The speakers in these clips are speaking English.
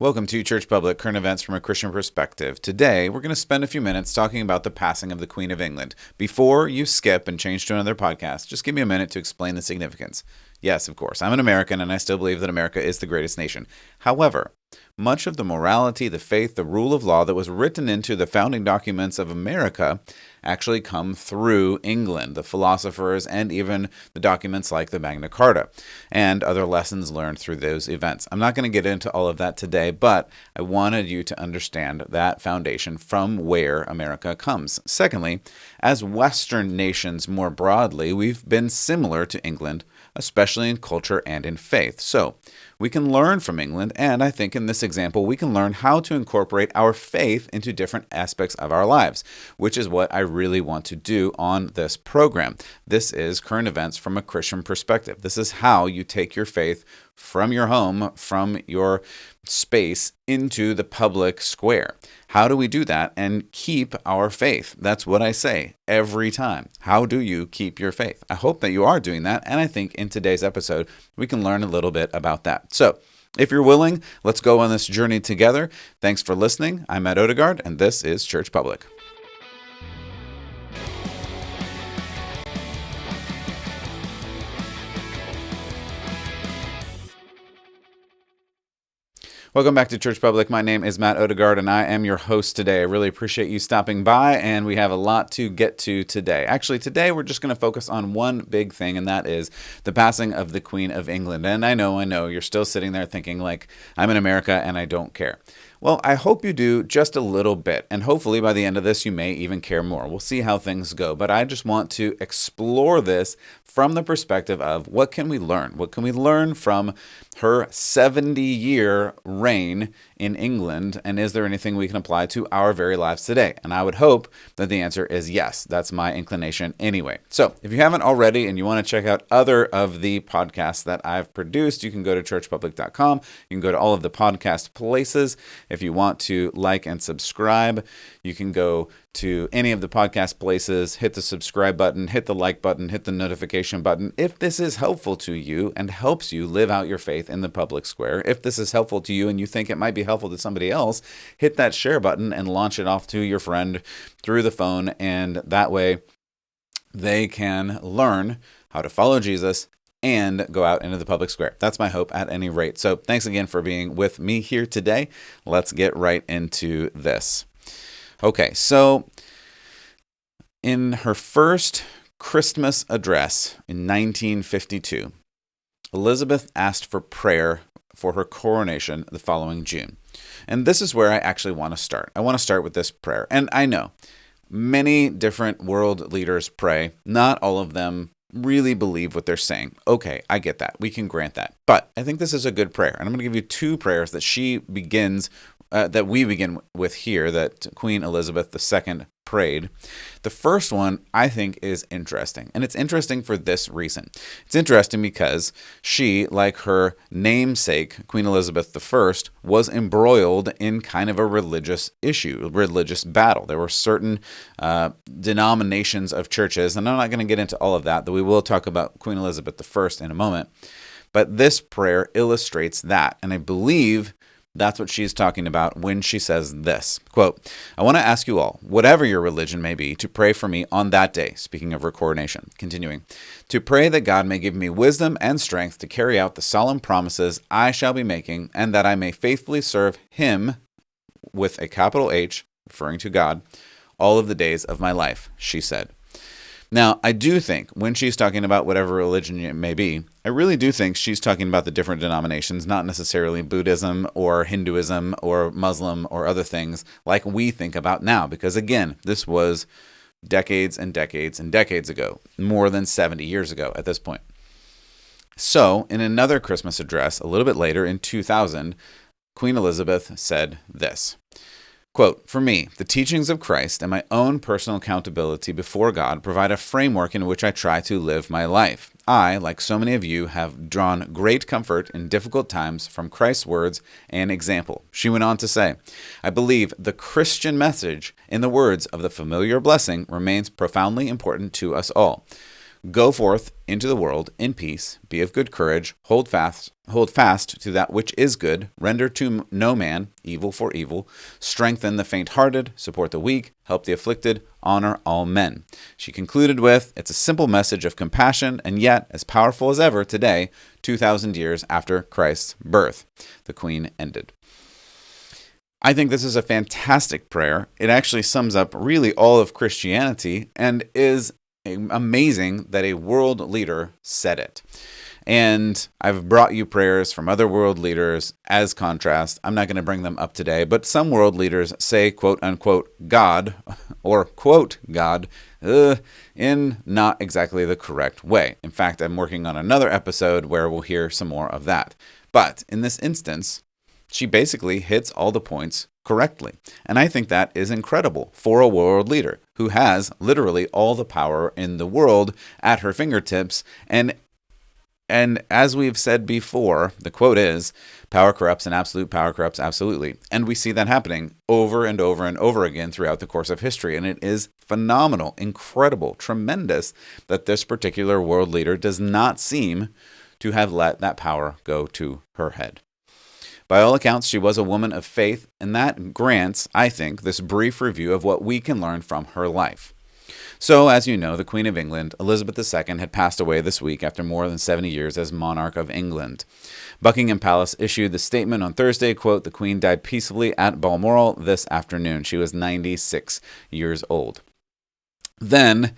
Welcome to Church Public, current events from a Christian perspective. Today, we're going to spend a few minutes talking about the passing of the Queen of England. Before you skip and change to another podcast, just give me a minute to explain the significance. Yes, of course, I'm an American and I still believe that America is the greatest nation. However, much of the morality, the faith, the rule of law that was written into the founding documents of America actually come through England, the philosophers, and even the documents like the Magna Carta, and other lessons learned through those events. I'm not going to get into all of that today, but I wanted you to understand that foundation from where America comes. Secondly, as Western nations more broadly, we've been similar to England, especially in culture and in faith. So we can learn from England, and I think in this example, we can learn how to incorporate our faith into different aspects of our lives, which is what I really want to do on this program. This is current events from a Christian perspective. This is how you take your faith from your home, from your space, into the public square. How do we do that and keep our faith? That's what I say every time. How do you keep your faith? I hope that you are doing that, and I think in today's episode, we can learn a little bit about that. So, if you're willing, let's go on this journey together. Thanks for listening. I'm Matt Odegaard, and this is Church Public. Welcome back to Church Public. My name is Matt Odegaard, and I am your host today. I really appreciate you stopping by, and we have a lot to get to today. Actually, today we're just going to focus on one big thing, and that is the passing of the Queen of England. And I know, you're still sitting there thinking like, I'm in America and I don't care. Well, I hope you do just a little bit, and hopefully by the end of this, you may even care more. We'll see how things go, but I just want to explore this from the perspective of what can we learn? What can we learn from her 70-year reign in England, and is there anything we can apply to our very lives today? And I would hope that the answer is yes. That's my inclination anyway. So if you haven't already and you want to check out other of the podcasts that I've produced, you can go to churchpublic.com. You can go to all of the podcast places. If you want to like and subscribe, you can go to any of the podcast places, hit the subscribe button, hit the like button, hit the notification button. If this is helpful to you and helps you live out your faith in the public square, if this is helpful to you and you think it might be helpful to somebody else, hit that share button and launch it off to your friend through the phone, and that way they can learn how to follow Jesus and go out into the public square. That's my hope at any rate. So thanks again for being with me here today. Let's get right into this. Okay, so in her first Christmas address in 1952, Elizabeth asked for prayer for her coronation the following June. And this is where I actually want to start. I want to start with this prayer. And I know many different world leaders pray. Not all of them really believe what they're saying. Okay, I get that. We can grant that. But I think this is a good prayer. And I'm going to give you two prayers that that we begin with here, that Queen Elizabeth II prayed. The first one I think is interesting, and it's interesting for this reason. It's interesting because she, like her namesake, Queen Elizabeth I, was embroiled in kind of a religious issue, a religious battle. There were certain denominations of churches, and I'm not going to get into all of that, though we will talk about Queen Elizabeth I in a moment. But this prayer illustrates that, and I believe that's what she's talking about when she says this, quote, "I want to ask you all, whatever your religion may be, to pray for me on that day," speaking of her coronation, continuing, "to pray that God may give me wisdom and strength to carry out the solemn promises I shall be making, and that I may faithfully serve Him," with a capital H, referring to God, "all of the days of my life," she said. Now, I do think when she's talking about whatever religion it may be, I really do think she's talking about the different denominations, not necessarily Buddhism or Hinduism or Muslim or other things like we think about now. Because again, this was decades and decades and decades ago, more than 70 years ago at this point. So, in another Christmas address a little bit later in 2000, Queen Elizabeth said this, quote, "For me, the teachings of Christ and my own personal accountability before God provide a framework in which I try to live my life. I, like so many of you, have drawn great comfort in difficult times from Christ's words and example." She went on to say, "I believe the Christian message, in the words of the familiar blessing, remains profoundly important to us all. Go forth into the world in peace, be of good courage, hold fast to that which is good, render to no man evil for evil, strengthen the faint-hearted, support the weak, help the afflicted, honor all men. She concluded with, it's a simple message of compassion, and yet as powerful as ever today, 2,000 years after Christ's birth. The Queen ended. I think this is a fantastic prayer. It actually sums up really all of Christianity and is amazing that a world leader said it. And I've brought you prayers from other world leaders as contrast. I'm not going to bring them up today, but some world leaders say, quote unquote, God, or quote God, in not exactly the correct way. In fact, I'm working on another episode where we'll hear some more of that. But in this instance, she basically hits all the points correctly. And I think that is incredible for a world leader who has literally all the power in the world at her fingertips. And as we've said before, the quote is, power corrupts and absolute power corrupts absolutely. And we see that happening over and over and over again throughout the course of history. And it is phenomenal, incredible, tremendous that this particular world leader does not seem to have let that power go to her head. By all accounts, she was a woman of faith, and that grants, I think, this brief review of what we can learn from her life. So, as you know, the Queen of England, Elizabeth II, had passed away this week after more than 70 years as monarch of England. Buckingham Palace issued the statement on Thursday, quote, the Queen died peacefully at Balmoral this afternoon. She was 96 years old. Then,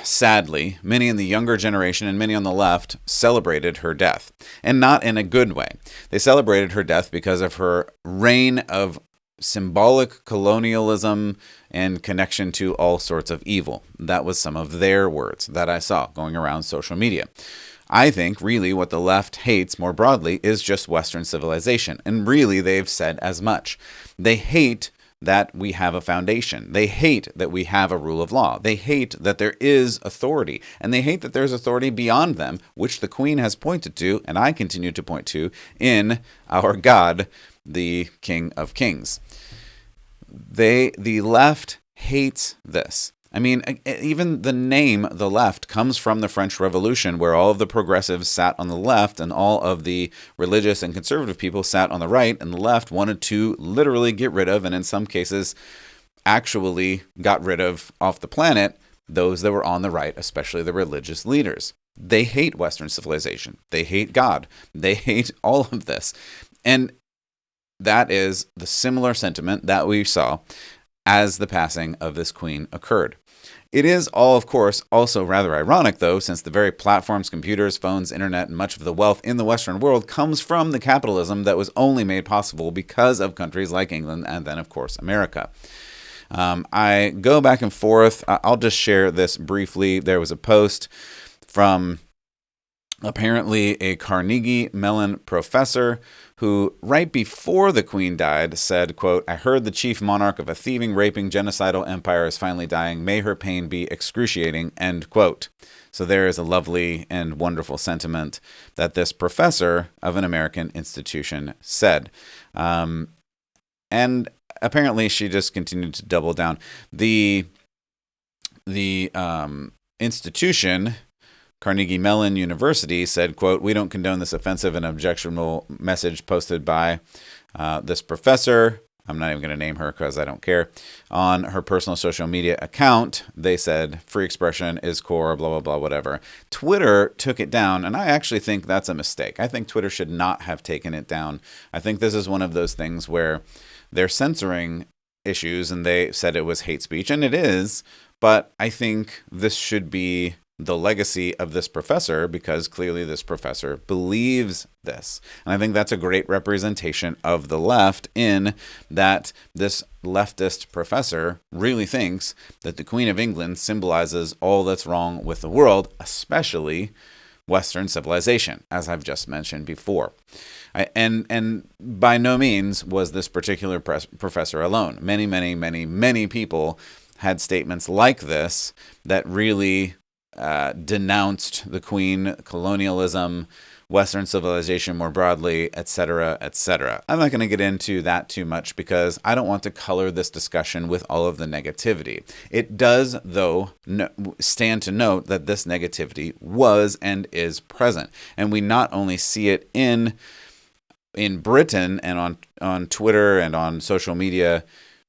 sadly, many in the younger generation and many on the left celebrated her death, and not in a good way. They celebrated her death because of her reign of symbolic colonialism and connection to all sorts of evil. That was some of their words that I saw going around social media. I think really what the left hates more broadly is just Western civilization, and really they've said as much. They hate that we have a foundation. They hate that we have a rule of law. They hate that there is authority. And they hate that there's authority beyond them, which the Queen has pointed to, and I continue to point to, in our God, the King of Kings. The left hates this. I mean, even the name the left comes from the French Revolution, where all of the progressives sat on the left and all of the religious and conservative people sat on the right, and the left wanted to literally get rid of, and in some cases actually got rid of off the planet, those that were on the right, especially the religious leaders. They hate Western civilization. They hate God. They hate all of this. And that is the similar sentiment that we saw as the passing of this queen occurred. It is all, of course, also rather ironic, though, since the very platforms, computers, phones, internet, and much of the wealth in the Western world comes from the capitalism that was only made possible because of countries like England and then, of course, America. I go back and forth. I'll just share this briefly. There was a post from apparently a Carnegie Mellon professor who, right before the Queen died, said, quote, I heard the chief monarch of a thieving, raping, genocidal empire is finally dying. May her pain be excruciating, end quote. So there is a lovely and wonderful sentiment that this professor of an American institution said. And apparently she just continued to double down. The institution, Carnegie Mellon University, said, quote, we don't condone this offensive and objectionable message posted by this professor. I'm not even going to name her because I don't care. On her personal social media account, they said free expression is core, blah, blah, blah, whatever. Twitter took it down, and I actually think that's a mistake. I think Twitter should not have taken it down. I think this is one of those things where they're censoring issues, and they said it was hate speech, and it is, but I think this should be the legacy of this professor, because clearly this professor believes this. And I think that's a great representation of the left, in that this leftist professor really thinks that the Queen of England symbolizes all that's wrong with the world, especially Western civilization, as I've just mentioned before. And by no means was this particular professor alone. Many people had statements like this that really denounced the Queen, colonialism, Western civilization more broadly, etc., etc. I'm not going to get into that too much because I don't want to color this discussion with all of the negativity. It does, though, stand to note that this negativity was and is present. And we not only see it in Britain and on Twitter and on social media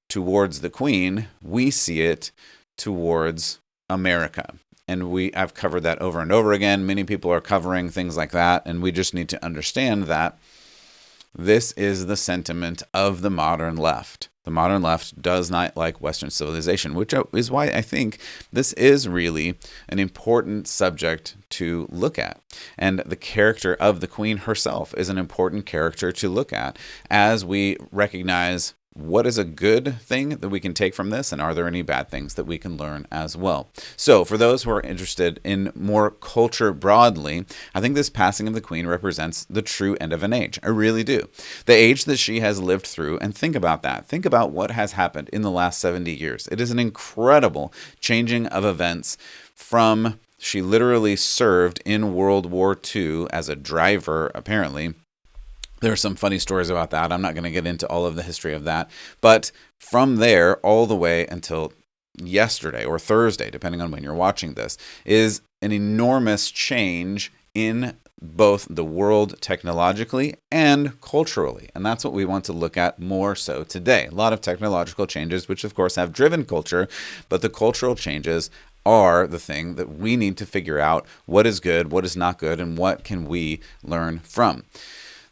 towards the Queen, we see it towards America. And I've covered that over and over again. Many people are covering things like that, and we just need to understand that this is the sentiment of the modern left. The modern left does not like Western civilization, which is why I think this is really an important subject to look at. And the character of the Queen herself is an important character to look at as we recognize what is a good thing that we can take from this, and are there any bad things that we can learn as well? So for those who are interested in more culture broadly, I think this passing of the Queen represents the true end of an age. I really do. The age that she has lived through, and think about that. Think about what has happened in the last 70 years. It is an incredible changing of events from she literally served in World War II as a driver, apparently. There are some funny stories about that. I'm not going to get into all of the history of that. But from there all the way until yesterday or Thursday, depending on when you're watching this, is an enormous change in both the world technologically and culturally. And that's what we want to look at more so today. A lot of technological changes, which of course have driven culture, but the cultural changes are the thing that we need to figure out what is good, what is not good, and what can we learn from.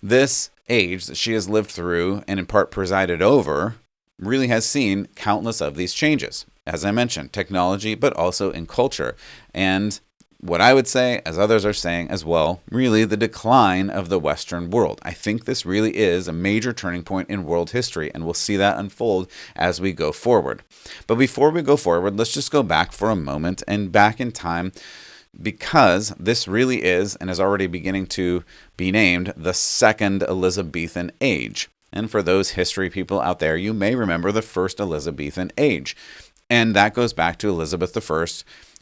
This age that she has lived through and in part presided over really has seen countless of these changes. As I mentioned, technology, but also in culture. And what I would say, as others are saying as well, really the decline of the Western world. I think this really is a major turning point in world history, and we'll see that unfold as we go forward. But before we go forward, let's just go back for a moment and back in time, because this really is, and is already beginning to be named, the Second Elizabethan Age. And for those history people out there, you may remember the First Elizabethan Age. And that goes back to Elizabeth I,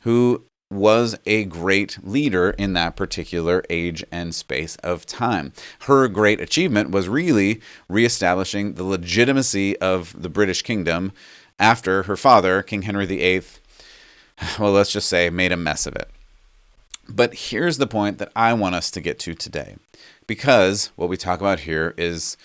who was a great leader in that particular age and space of time. Her great achievement was really reestablishing the legitimacy of the British kingdom after her father, King Henry VIII, well, let's just say, made a mess of it. But here's the point that I want us to get to today, because what we talk about here is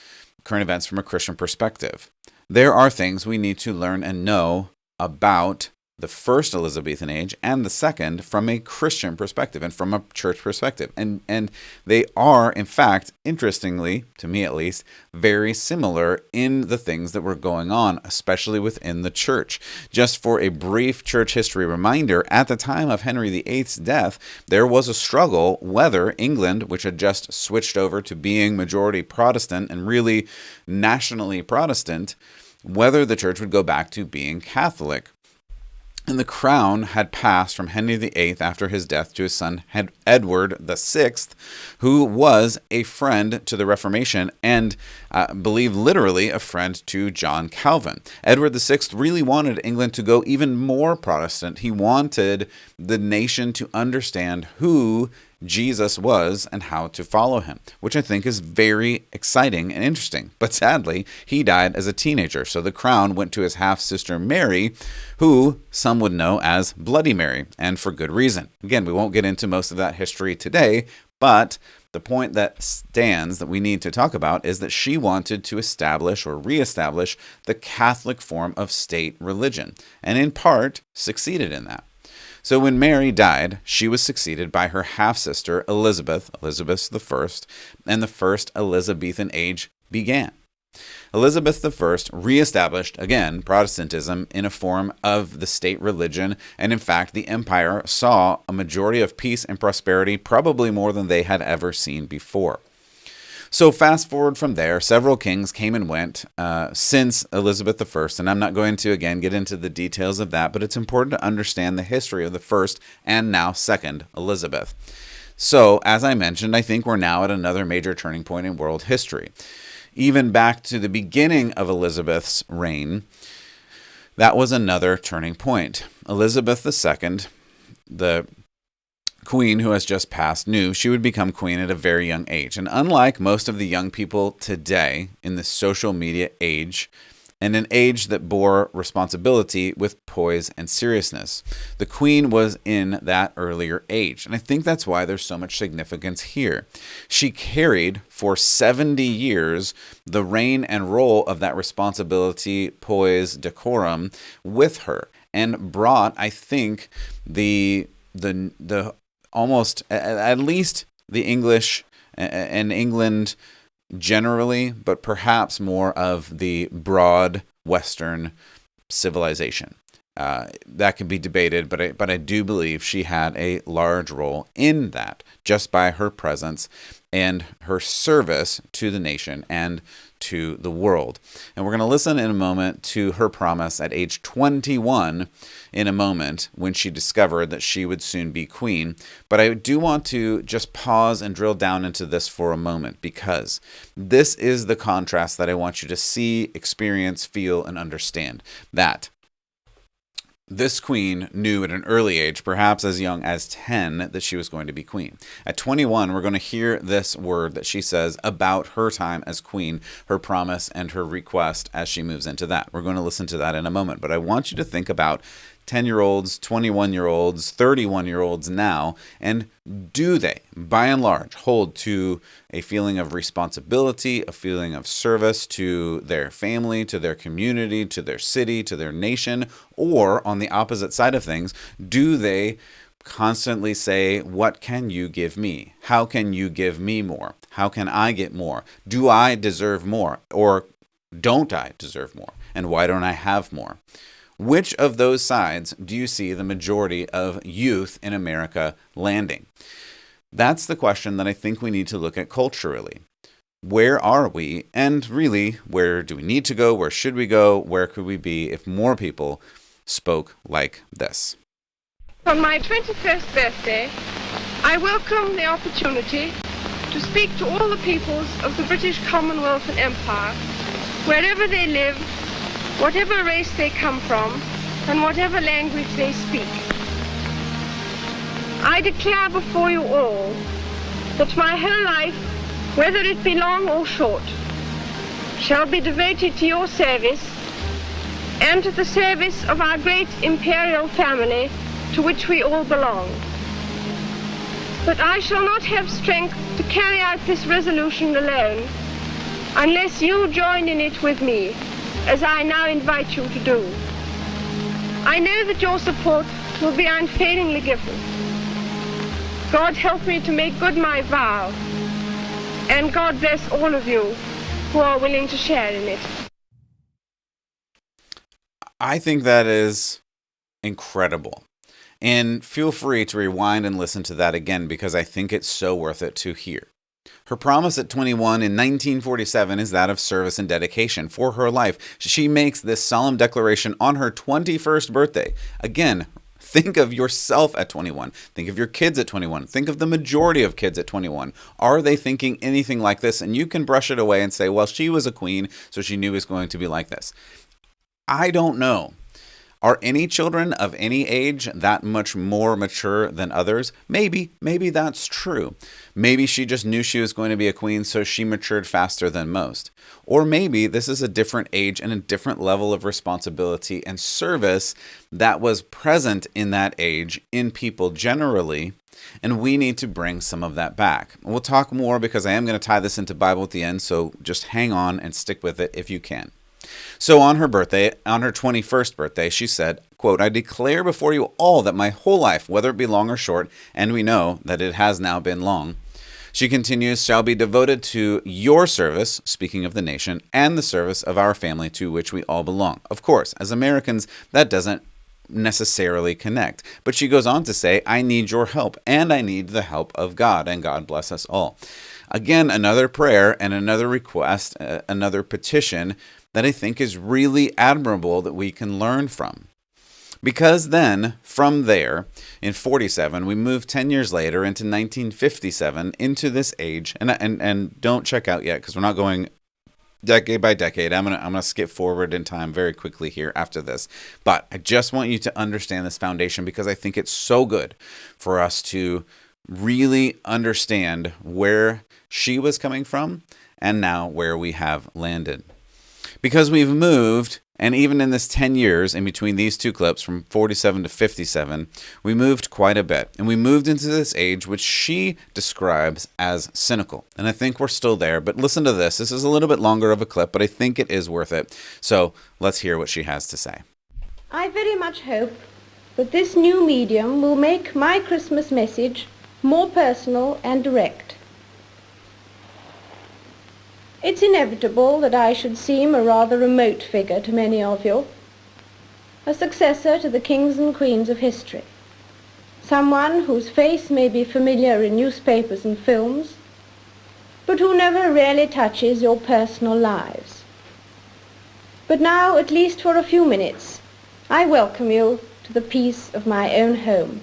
current events from a Christian perspective. There are things we need to learn and know about the First Elizabethan Age and the Second from a Christian perspective and from a church perspective. And they are, in fact, interestingly, to me at least, very similar in the things that were going on, especially within the church. Just for a brief church history reminder, at the time of Henry VIII's death, there was a struggle whether England, which had just switched over to being majority Protestant and really nationally Protestant, whether the church would go back to being Catholic. And the crown had passed from Henry VIII after his death to his son Edward VI, who was a friend to the Reformation and believed literally a friend to John Calvin. Edward VI really wanted England to go even more Protestant. He wanted the nation to understand who Jesus was and how to follow him, which I think is very exciting and interesting. But sadly, he died as a teenager, so the crown went to his half-sister Mary, who some would know as Bloody Mary, and for good reason. Again, we won't get into most of that history today, but the point that stands that we need to talk about is that she wanted to establish or reestablish the Catholic form of state religion, and in part succeeded in that. So when Mary died, she was succeeded by her half-sister Elizabeth I, and the First Elizabethan Age began. Elizabeth I reestablished, again, Protestantism in a form of the state religion, and in fact, the empire saw a majority of peace and prosperity, probably more than they had ever seen before. So fast forward from there, several kings came and went since Elizabeth I, and I'm not going to, again, get into the details of that, but it's important to understand the history of the first and now second Elizabeth. So, as I mentioned, I think we're now at another major turning point in world history. Even back to the beginning of Elizabeth's reign, that was another turning point. Elizabeth II, the queen who has just passed knew she would become queen at a very young age. And unlike most of the young people today in the social media age, and an age that bore responsibility with poise and seriousness, the queen was in that earlier age. And I think that's why there's so much significance here. She carried for 70 years the reign and role of that responsibility, poise, decorum with her, and brought, I think, the almost, at least the English and England generally, but perhaps more of the broad Western civilization. That can be debated, but I do believe she had a large role in that, just by her presence and her service to the nation and to the world. And we're going to listen in a moment to her promise at age 21 in a moment when she discovered that she would soon be queen. But I do want to just pause and drill down into this for a moment, because this is the contrast that I want you to see, experience, feel, and understand. That this queen knew at an early age, perhaps as young as 10, that she was going to be queen. At 21, we're going to hear this word that she says about her time as queen, her promise and her request as she moves into that. We're going to listen to that in a moment. But I want you to think about 10-year-olds, 21-year-olds, 31-year-olds now, and do they, by and large, hold to a feeling of responsibility, a feeling of service to their family, to their community, to their city, to their nation? Or, on the opposite side of things, do they constantly say, what can you give me? How can you give me more? How can I get more? Do I deserve more? Or don't I deserve more? And why don't I have more? Which of those sides do you see the majority of youth in America landing? That's the question that I think we need to look at culturally. Where are we? And really, where do we need to go? Where should we go? Where could we be if more people spoke like this? On my 21st birthday, I welcome the opportunity to speak to all the peoples of the British Commonwealth and Empire, wherever they live, whatever race they come from, and whatever language they speak. I declare before you all that my whole life, whether it be long or short, shall be devoted to your service and to the service of our great imperial family to which we all belong. But I shall not have strength to carry out this resolution alone unless you join in it with me, as I now invite you to do. I know that your support will be unfailingly given. God help me to make good my vow, and God bless all of you who are willing to share in it. I think that is incredible. And feel free to rewind and listen to that again, because I think it's so worth it to hear. Her promise at 21 in 1947 is that of service and dedication for her life. She makes this solemn declaration on her 21st birthday. Again, think of yourself at 21. Think of your kids at 21. Think of the majority of kids at 21. Are they thinking anything like this? And you can brush it away and say, well, she was a queen, so she knew it was going to be like this. I don't know. Are any children of any age that much more mature than others? Maybe that's true. Maybe she just knew she was going to be a queen, so she matured faster than most. Or maybe this is a different age and a different level of responsibility and service that was present in that age in people generally, and we need to bring some of that back. We'll talk more, because I am going to tie this into Bible at the end, so just hang on and stick with it if you can. So on her birthday, on her 21st birthday, she said, quote, I declare before you all that my whole life, whether it be long or short, and we know that it has now been long, she continues, shall be devoted to your service, speaking of the nation, and the service of our family to which we all belong. Of course, as Americans, that doesn't necessarily connect. But she goes on to say, I need your help, and I need the help of God, and God bless us all. Again, another prayer and another request, another petition that I think is really admirable that we can learn from. Because then, from there, in 47, we move 10 years later into 1957, into this age, and don't check out yet, because we're not going decade by decade. I'm gonna skip forward in time very quickly here after this, but I just want you to understand this foundation because I think it's so good for us to really understand where she was coming from and now where we have landed. Because we've moved, and even in this 10 years in between these two clips from 47 to 57, we moved quite a bit. And we moved into this age which she describes as cynical. And I think we're still there, but listen to this. This is a little bit longer of a clip, but I think it is worth it. So let's hear what she has to say. I very much hope that this new medium will make my Christmas message more personal and direct. It's inevitable that I should seem a rather remote figure to many of you, a successor to the kings and queens of history, someone whose face may be familiar in newspapers and films, but who never really touches your personal lives. But now, at least for a few minutes, I welcome you to the peace of my own home.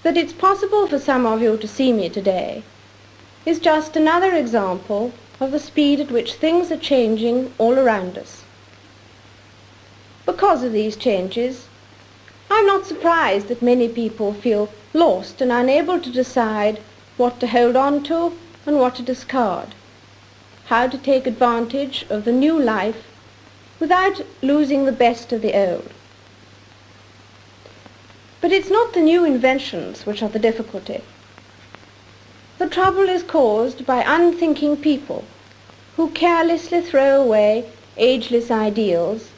That it's possible for some of you to see me today is just another example of the speed at which things are changing all around us. Because of these changes, I'm not surprised that many people feel lost and unable to decide what to hold on to and what to discard, how to take advantage of the new life without losing the best of the old. But it's not the new inventions which are the difficulty. The trouble is caused by unthinking people who carelessly throw away ageless ideals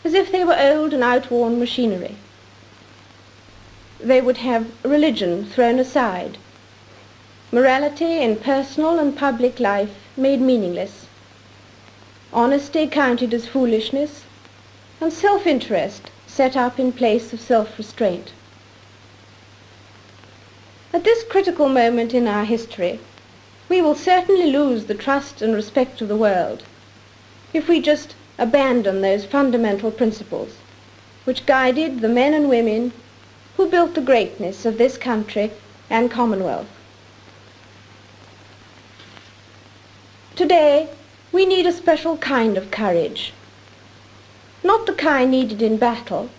as if they were old and outworn machinery. They would have religion thrown aside, morality in personal and public life made meaningless, honesty counted as foolishness, and self-interest set up in place of self-restraint. At this critical moment in our history, we will certainly lose the trust and respect of the world if we just abandon those fundamental principles which guided the men and women who built the greatness of this country and Commonwealth. Today, we need a special kind of courage, not the kind needed in battle,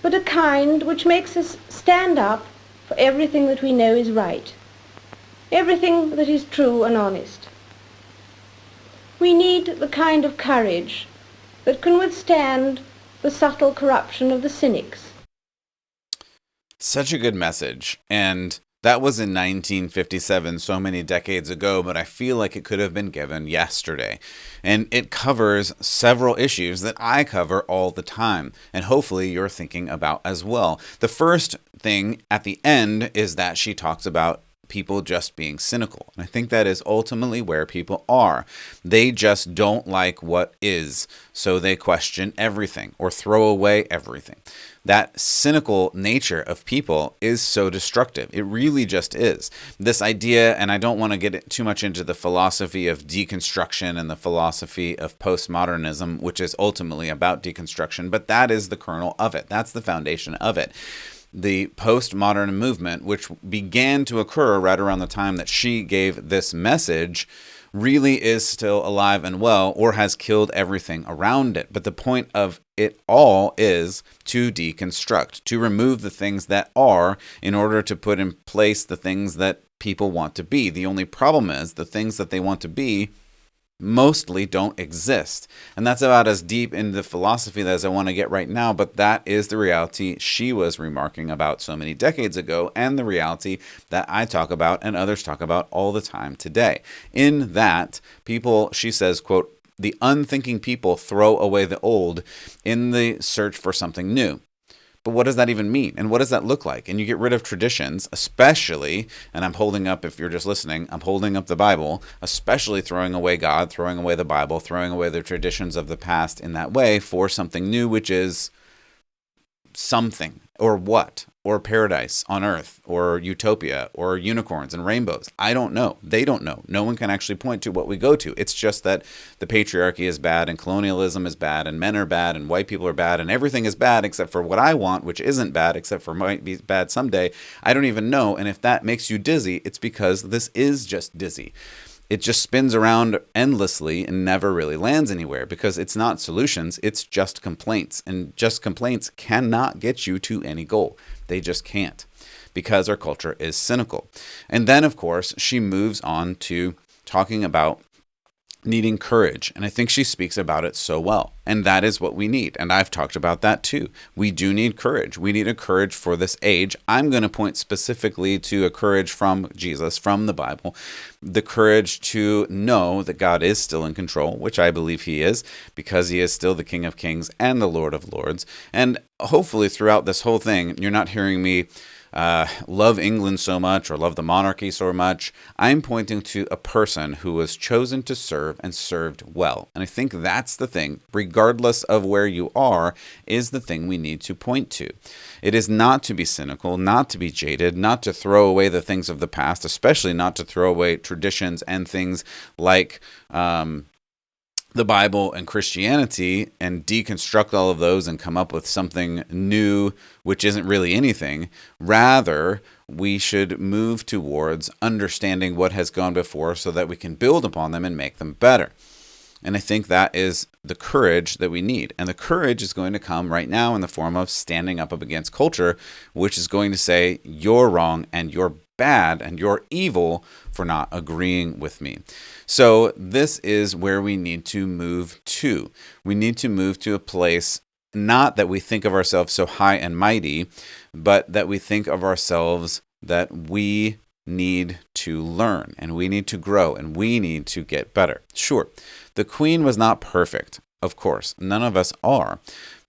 but a kind which makes us stand up for everything that we know is right, everything that is true and honest. We need the kind of courage that can withstand the subtle corruption of the cynics. Such a good message. And that was in 1957, so many decades ago, but I feel like it could have been given yesterday. And it covers several issues that I cover all the time, and hopefully you're thinking about as well. The first thing at the end is that she talks about people just being cynical. And I think that is ultimately where people are. They just don't like what is, so they question everything or throw away everything. That cynical nature of people is so destructive. It really just is. This idea, and I don't want to get too much into the philosophy of deconstruction and the philosophy of postmodernism, which is ultimately about deconstruction, but that is the kernel of it. That's the foundation of it. The postmodern movement, which began to occur right around the time that she gave this message, really is still alive and well, or has killed everything around it. But the point of it all is to deconstruct, to remove the things that are in order to put in place the things that people want to be. The only problem is the things that they want to be mostly don't exist. And that's about as deep into philosophy as I want to get right now, but that is the reality she was remarking about so many decades ago, and the reality that I talk about and others talk about all the time today. In that, people, she says, quote, "The unthinking people throw away the old in the search for something new." But what does that even mean? And what does that look like? And you get rid of traditions, especially, and I'm holding up, if you're just listening, I'm holding up the Bible, especially throwing away God, throwing away the Bible, throwing away the traditions of the past in that way for something new, which is something, or what, or paradise on earth, or utopia, or unicorns and rainbows. I don't know. They don't know. No one can actually point to what we go to. It's just that the patriarchy is bad, and colonialism is bad, and men are bad, and white people are bad, and everything is bad except for what I want, which isn't bad, except for might be bad someday. I don't even know. And if that makes you dizzy, it's because this is just dizzy. it just spins around endlessly and never really lands anywhere because it's not solutions, it's just complaints. And just complaints cannot get you to any goal. They just can't because our culture is cynical. And then, of course, she moves on to talking about needing courage. And I think she speaks about it so well. And that is what we need. And I've talked about that too. We do need courage. We need a courage for this age. I'm going to point specifically to a courage from Jesus, from the Bible, the courage to know that God is still in control, which I believe he is, because he is still the King of Kings and the Lord of Lords. And hopefully throughout this whole thing, you're not hearing me love England so much or love the monarchy so much. I'm pointing to a person who was chosen to serve and served well. And I think that's the thing, regardless of where you are, is the thing we need to point to. It is not to be cynical, not to be jaded, not to throw away the things of the past, especially not to throw away traditions and things like the Bible and Christianity and deconstruct all of those and come up with something new, which isn't really anything. Rather, we should move towards understanding what has gone before so that we can build upon them and make them better. And I think that is the courage that we need. And the courage is going to come right now in the form of standing up against culture, which is going to say, you're wrong and you're bad and you're evil for not agreeing with me. So this is where we need to move to. We need to move to a place, not that we think of ourselves so high and mighty, but that we think of ourselves that we need to learn and we need to grow and we need to get better. Sure, the Queen was not perfect, of course. None of us are.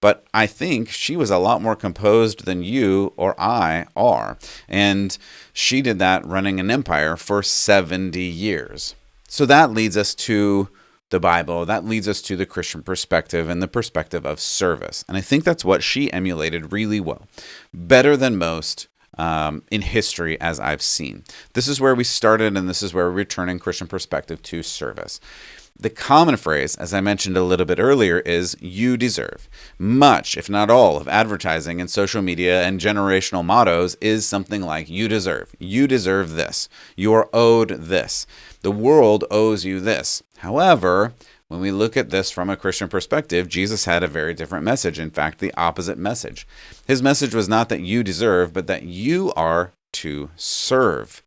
But I think she was a lot more composed than you or I are. And she did that running an empire for 70 years. So that leads us to the Bible. That leads us to the Christian perspective and the perspective of service. And I think that's what she emulated really well. Better than most in history as I've seen. This is where we started, and this is where we're returning Christian perspective to service. The common phrase, as I mentioned a little bit earlier, is you deserve. Much, if not all, of advertising and social media and generational mottos is something like you deserve. You deserve this. You are owed this. The world owes you this. However, when we look at this from a Christian perspective, Jesus had a very different message. In fact, the opposite message. His message was not that you deserve, but that you are to serve.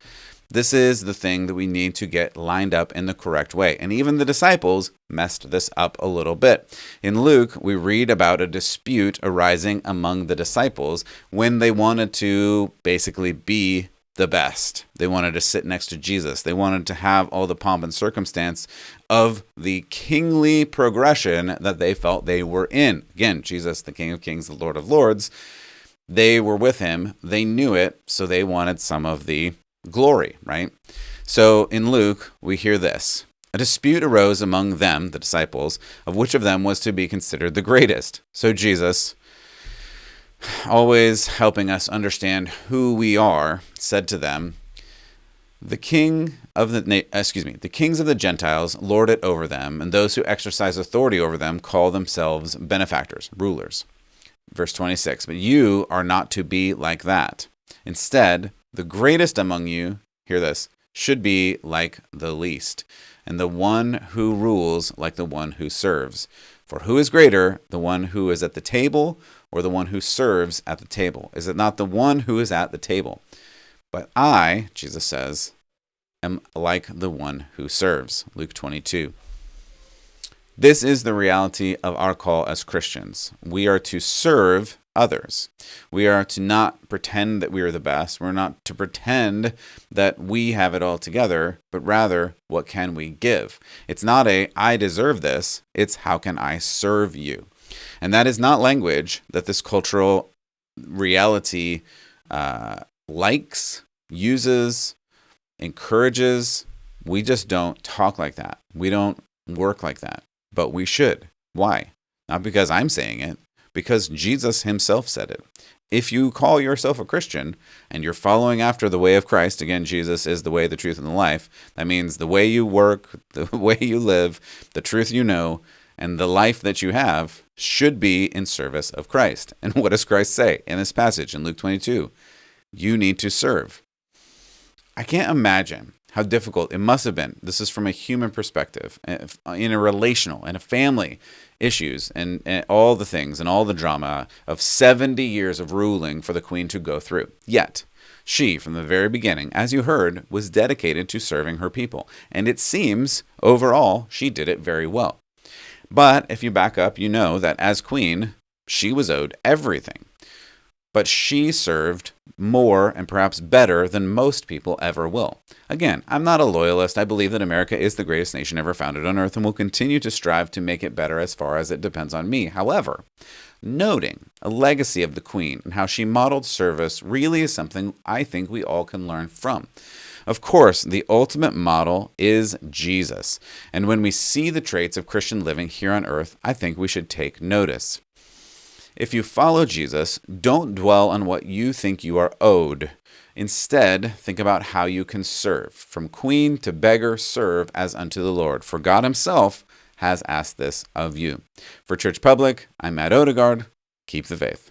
This is the thing that we need to get lined up in the correct way. And even the disciples messed this up a little bit. In Luke, we read about a dispute arising among the disciples when they wanted to basically be the best. They wanted to sit next to Jesus. They wanted to have all the pomp and circumstance of the kingly progression that they felt they were in. Again, Jesus, the King of Kings, the Lord of Lords, they were with him. They knew it, so they wanted some of the glory, right? So in Luke, we hear this. A dispute arose among them, the disciples, of which of them was to be considered the greatest. So Jesus, always helping us understand who we are, said to them, the kings of the Gentiles lord it over them, and those who exercise authority over them call themselves benefactors, rulers. Verse 26, but you are not to be like that. Instead, the greatest among you, hear this, should be like the least, and the one who rules like the one who serves. For who is greater, the one who is at the table or the one who serves at the table? Is it not the one who is at the table? But I, Jesus says, am like the one who serves. Luke 22. This is the reality of our call as Christians. We are to serve others. We are to not pretend that we are the best. We're not to pretend that we have it all together, but rather, what can we give? It's not I deserve this. It's how can I serve you? And that is not language that this cultural reality likes, uses, encourages. We just don't talk like that. We don't work like that, but we should. Why? Not because I'm saying it, because Jesus himself said it. If you call yourself a Christian and you're following after the way of Christ, again, Jesus is the way, the truth, and the life. That means the way you work, the way you live, the truth you know, and the life that you have should be in service of Christ. And what does Christ say in this passage in Luke 22? You need to serve. I can't imagine how difficult it must have been. This is from a human perspective, in a relational and a family issues and all the things and all the drama of 70 years of ruling for the queen to go through. Yet, she, from the very beginning, as you heard, was dedicated to serving her people. And it seems, overall, she did it very well. But if you back up, you know that as queen, she was owed everything. But she served more and perhaps better than most people ever will. Again, I'm not a loyalist. I believe that America is the greatest nation ever founded on earth and will continue to strive to make it better as far as it depends on me. However, noting a legacy of the Queen and how she modeled service really is something I think we all can learn from. Of course, the ultimate model is Jesus. And when we see the traits of Christian living here on earth, I think we should take notice. If you follow Jesus, don't dwell on what you think you are owed. Instead, think about how you can serve. From queen to beggar, serve as unto the Lord. For God himself has asked this of you. For Church Public, I'm Matt Odegaard. Keep the faith.